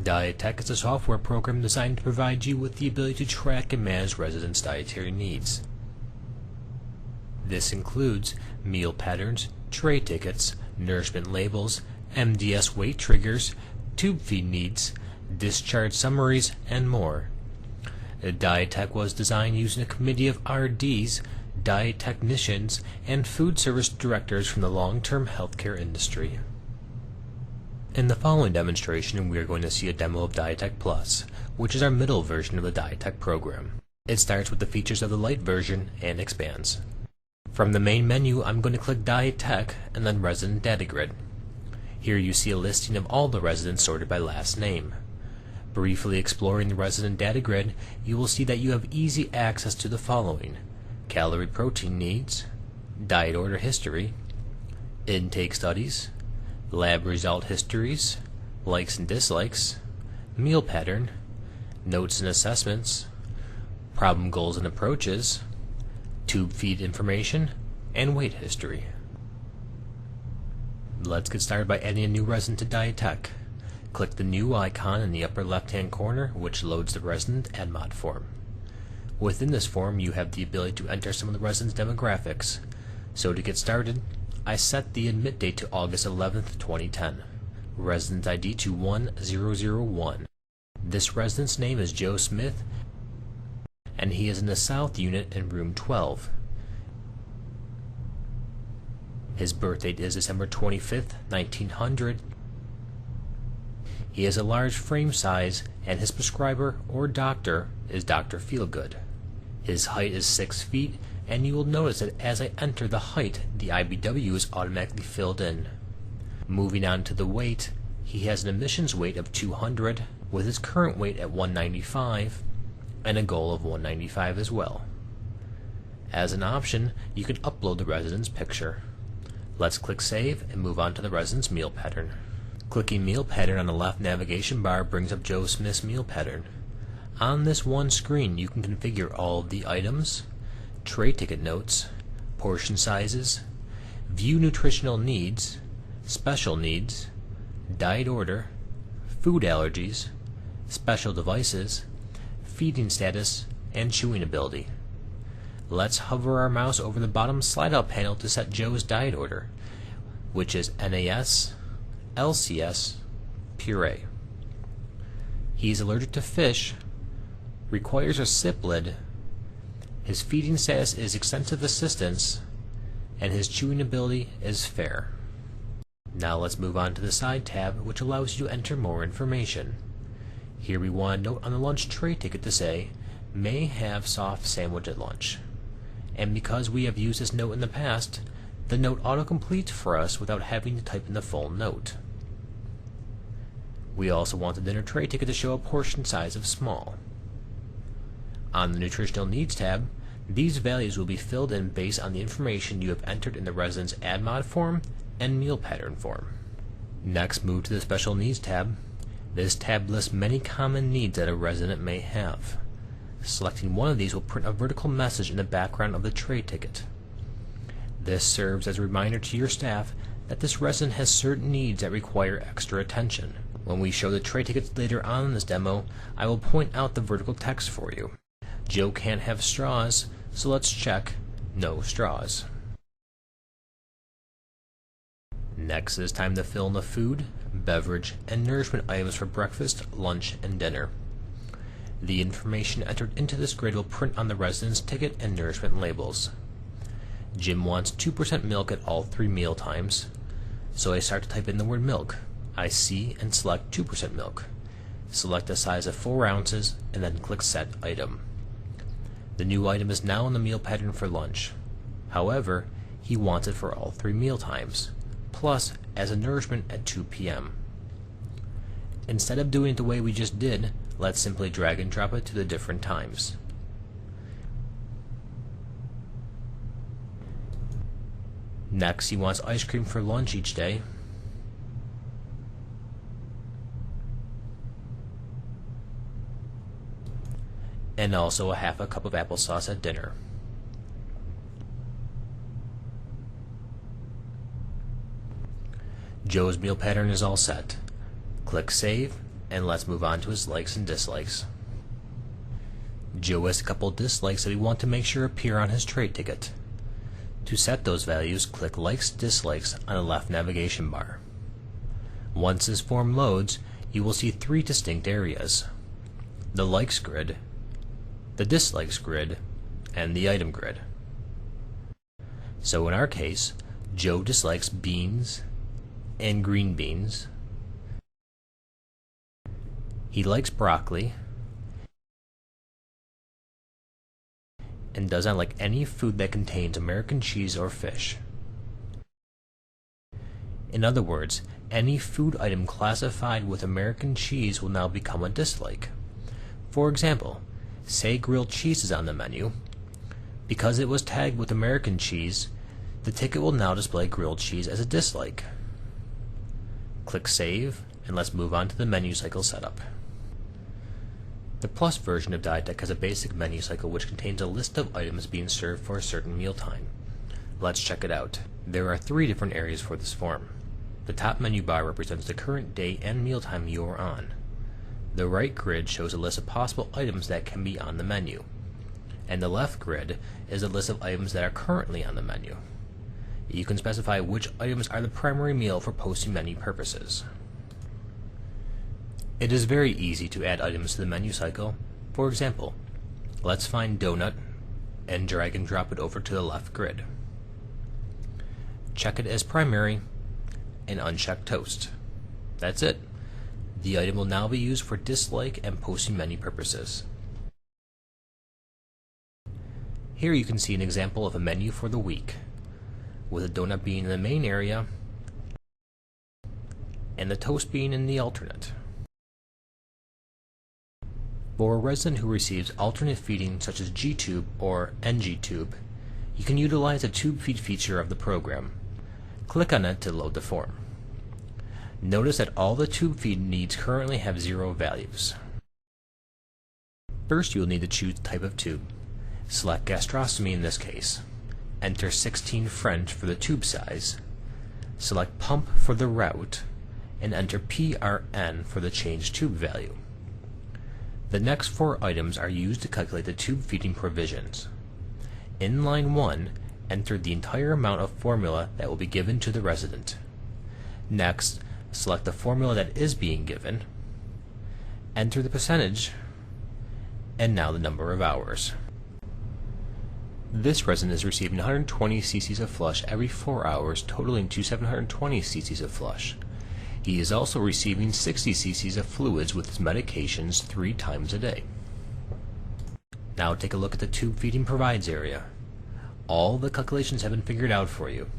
Dietech is a software program designed to provide you with the ability to track and manage residents' dietary needs. This includes meal patterns, tray tickets, nourishment labels, MDS weight triggers, tube feed needs, discharge summaries, and more. Dietech was designed using a committee of RDs, diet technicians, and food service directors from the long-term healthcare industry. In the following demonstration, we are going to see a demo of Dietech Plus, which is our middle version of the Dietech program. It starts with the features of the Lite version and expands. From the main menu, I'm going to click Dietech and then Resident Data Grid. Here you see a listing of all the residents sorted by last name. Briefly exploring the resident data grid, you will see that you have easy access to the following: calorie protein needs, diet order history, intake studies, lab result histories, likes and dislikes, meal pattern, notes and assessments, problem goals and approaches, tube feed information, and weight history. Let's get started by adding a new resident to Dietech. Click the new icon in the upper left-hand corner, which loads the resident AdMod form. Within this form, you have the ability to enter some of the resident's demographics. So to get started, I set the admit date to August 11th, 2010. Resident ID to 1001. This resident's name is Joe Smith, and he is in the South Unit in room 12. His birth date is December 25th, 1900. He has a large frame size, and his prescriber or doctor is Dr. Feelgood. His height is 6 feet, and you will notice that as I enter the height, the IBW is automatically filled in. Moving on to the weight, he has an admissions weight of 200, with his current weight at 195, and a goal of 195 as well. As an option, you can upload the resident's picture. Let's click Save and move on to the resident's meal pattern. Clicking Meal Pattern on the left navigation bar brings up Joe Smith's meal pattern. On this one screen, you can configure all of the items, tray ticket notes, portion sizes, view nutritional needs, special needs, diet order, food allergies, special devices, feeding status, and chewing ability. Let's hover our mouse over the bottom slide-out panel to set Joe's diet order, which is NAS, LCS, puree. He is allergic to fish, requires a sip lid, his feeding status is extensive assistance, and his chewing ability is fair. Now let's move on to the side tab, which allows you to enter more information. Here we want a note on the lunch tray ticket to say, may have soft sandwich at lunch. And because we have used this note in the past, the note autocompletes for us without having to type in the full note. We also want the dinner tray ticket to show a portion size of small. On the Nutritional Needs tab, these values will be filled in based on the information you have entered in the resident's AdMod form and meal pattern form. Next, move to the Special Needs tab. This tab lists many common needs that a resident may have. Selecting one of these will print a vertical message in the background of the tray ticket. This serves as a reminder to your staff that this resident has certain needs that require extra attention. When we show the tray tickets later on in this demo, I will point out the vertical text for you. Joe can't have straws, so let's check no straws. Next, it is time to fill in the food, beverage, and nourishment items for breakfast, lunch, and dinner. The information entered into this grid will print on the resident's ticket and nourishment labels. Jim wants 2% milk at all 3 meal times, so I start to type in the word milk. I see and select 2% milk. Select a size of 4 ounces and then click Set Item. The new item is now in the meal pattern for lunch. However, he wants it for all 3 meal times, plus as a nourishment at 2 p.m. Instead of doing it the way we just did, let's simply drag and drop it to the different times. Next, he wants ice cream for lunch each day. And also a half a cup of applesauce at dinner. Joe's meal pattern is all set. Click Save And let's move on to his likes and dislikes. Joe has a couple dislikes that we want to make sure appear on his trade ticket. To set those values, click Likes, Dislikes on the left navigation bar. Once this form loads, you will see three distinct areas: the likes grid, the dislikes grid, and the item grid. So in our case, Joe dislikes beans and green beans. He likes broccoli and does not like any food that contains American cheese or fish. In other words, any food item classified with American cheese will now become a dislike. For example, say grilled cheese is on the menu. Because it was tagged with American cheese, the ticket will now display grilled cheese as a dislike. Click Save, and let's move on to the menu cycle setup. The Plus version of Dietech has a basic menu cycle which contains a list of items being served for a certain mealtime. Let's check it out. There are three different areas for this form. The top menu bar represents the current day and mealtime you are on. The right grid shows a list of possible items that can be on the menu. And the left grid is a list of items that are currently on the menu. You can specify which items are the primary meal for posting menu purposes. It is very easy to add items to the menu cycle. For example, let's find donut and drag and drop it over to the left grid. Check it as primary and uncheck toast. That's it. The item will now be used for dislike and posting menu purposes. Here you can see an example of a menu for the week, with a donut being in the main area and the toast being in the alternate. For a resident who receives alternate feeding such as G-tube or NG-tube, you can utilize the tube feed feature of the program. Click on it to load the form. Notice that all the tube feed needs currently have 0 values. First, you will need to choose the type of tube. Select gastrostomy in this case. Enter 16 French for the tube size. Select pump for the route, and enter PRN for the changed tube value. The next 4 items are used to calculate the tube feeding provisions. In line 1, enter the entire amount of formula that will be given to the resident. Next, select the formula that is being given, enter the percentage, and now the number of hours. This resident is receiving 120 cc's of flush every 4 hours, totaling to 720 cc's of flush. He is also receiving 60 cc's of fluids with his medications 3 times a day. Now take a look at the tube feeding provides area. All the calculations have been figured out for you.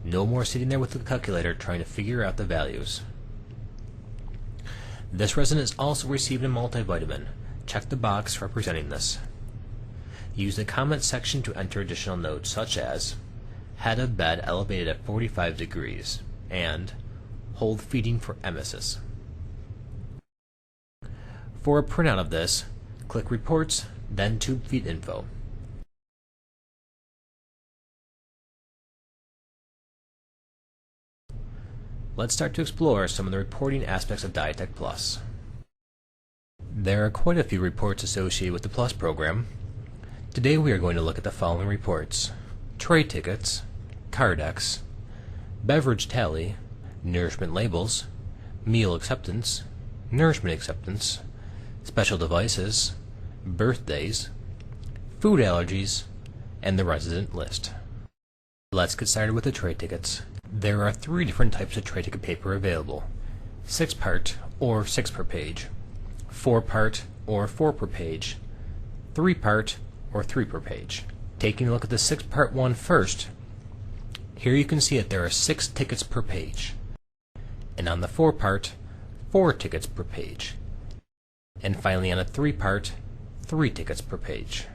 No more sitting there with the calculator trying to figure out the values. This resident is also receiving a multivitamin. Check the box representing this. Use the comment section to enter additional notes such as head of bed elevated at 45 degrees and hold feeding for emesis. For a printout of this, click Reports, then Tube Feed Info. Let's start to explore some of the reporting aspects of Dietech Plus. There are quite a few reports associated with the Plus program. Today we are going to look at the following reports: tray tickets, Cardex, beverage tally, nourishment labels, meal acceptance, nourishment acceptance, special devices, birthdays, food allergies, and the resident list. Let's get started with the tray tickets. There are 3 different types of tray ticket paper available: 6-part or 6 per page, 4-part or 4 per page, 3-part or 3 per page. Taking a look at the 6-part one first, here you can see that there are 6 tickets per page, and on the 4-part, 4 tickets per page, and finally on a 3-part, 3 tickets per page.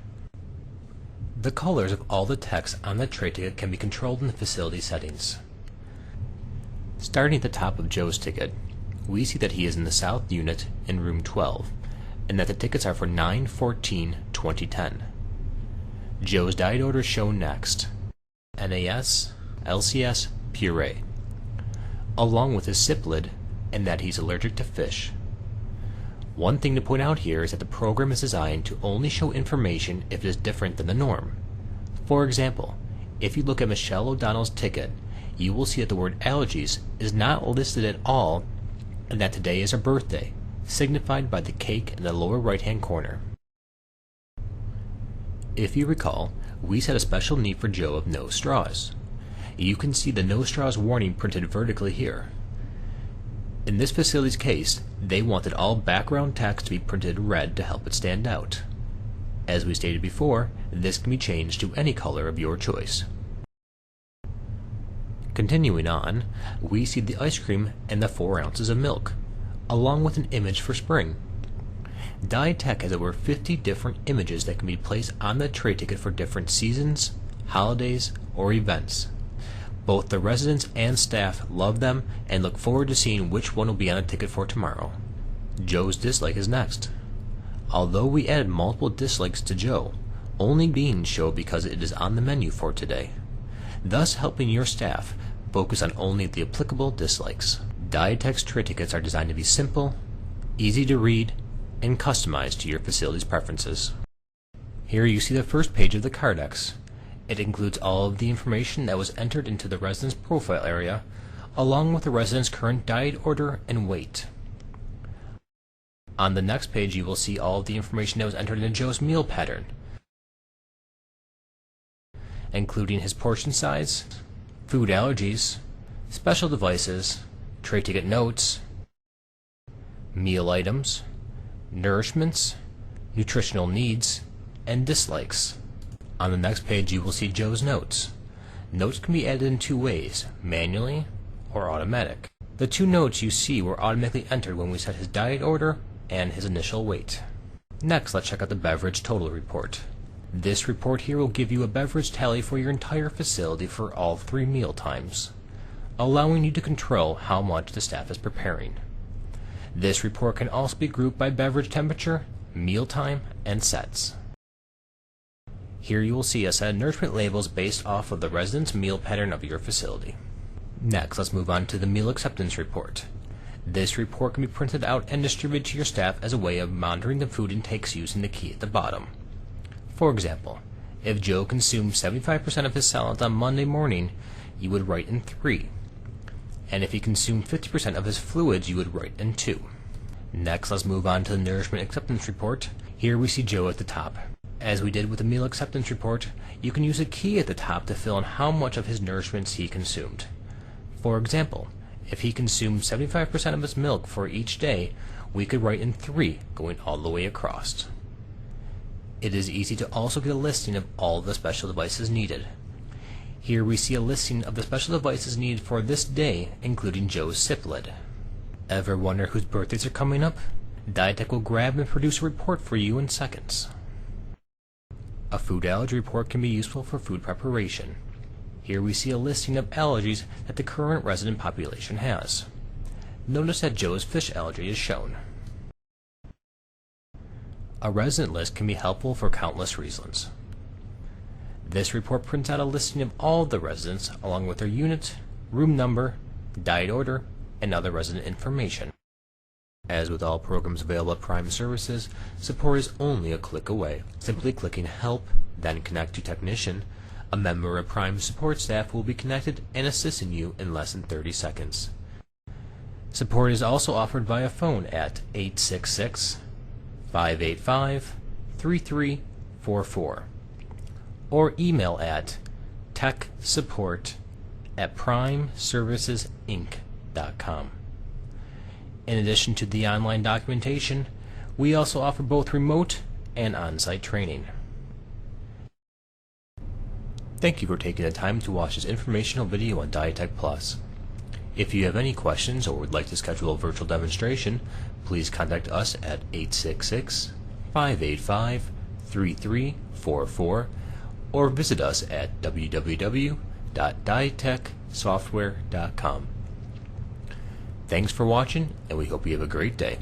The colors of all the text on the tray ticket can be controlled in the facility settings. Starting at the top of Joe's ticket, we see that he is in the South Unit in room 12, and that the tickets are for 9/14/2010. Joe's diet order is shown next: NAS, LCS, puree, along with his SIP lid, and that he's allergic to fish. One thing to point out here is that the program is designed to only show information if it is different than the norm. For example, if you look at Michelle O'Donnell's ticket, you will see that the word allergies is not listed at all and that today is her birthday, signified by the cake in the lower right-hand corner. If you recall, we set a special need for Joe of no straws. You can see the no straws warning printed vertically here. In this facility's case, they wanted all background text to be printed red to help it stand out. As we stated before, this can be changed to any color of your choice. Continuing on, we see the ice cream and the 4 ounces of milk, along with an image for spring. Dietech has over 50 different images that can be placed on the tray ticket for different seasons, holidays, or events. Both the residents and staff love them and look forward to seeing which one will be on a ticket for tomorrow. Joe's dislike is next. Although we added multiple dislikes to Joe, only beans show because it is on the menu for today, thus helping your staff focus on only the applicable dislikes. Dietech's tray tickets are designed to be simple, easy to read, and customized to your facility's preferences. Here you see the first page of the Cardex. It includes all of the information that was entered into the resident's profile area, along with the resident's current diet order and weight. On the next page you will see all of the information that was entered into Joe's meal pattern, including his portion size, food allergies, special devices, tray ticket notes, meal items, nourishments, nutritional needs, and dislikes. On the next page you will see Joe's notes. Notes can be added in 2 ways, manually or automatic. The 2 notes you see were automatically entered when we set his diet order and his initial weight. Next, let's check out the beverage total report. This report here will give you a beverage tally for your entire facility for all 3 meal times, allowing you to control how much the staff is preparing. This report can also be grouped by beverage temperature, meal time, and sets. Here you will see a set of nourishment labels based off of the resident's meal pattern of your facility. Next, let's move on to the meal acceptance report. This report can be printed out and distributed to your staff as a way of monitoring the food intakes using the key at the bottom. For example, if Joe consumed 75% of his salads on Monday morning, you would write in 3. And if he consumed 50% of his fluids, you would write in 2. Next, let's move on to the nourishment acceptance report. Here we see Joe at the top. As we did with the meal acceptance report, you can use a key at the top to fill in how much of his nourishments he consumed. For example, if he consumed 75% of his milk for each day, we could write in 3 going all the way across. It is easy to also get a listing of all the special devices needed. Here we see a listing of the special devices needed for this day, including Joe's sip lid. Ever wonder whose birthdays are coming up? Dietech will grab and produce a report for you in seconds. A food allergy report can be useful for food preparation. Here we see a listing of allergies that the current resident population has. Notice that Joe's fish allergy is shown. A resident list can be helpful for countless reasons. This report prints out a listing of all the residents along with their unit, room number, diet order, and other resident information. As with all programs available at Prime Services, support is only a click away. Simply clicking Help, then Connect to Technician, a member of Prime support staff will be connected and assisting you in less than 30 seconds. Support is also offered via phone at 866-585-3344 or email at techsupport@primeservicesinc.com. In addition to the online documentation, we also offer both remote and on-site training. Thank you for taking the time to watch this informational video on Dietech Plus. If you have any questions or would like to schedule a virtual demonstration, please contact us at 866-585-3344 or visit us at www.dietechsoftware.com. Thanks for watching, and we hope you have a great day.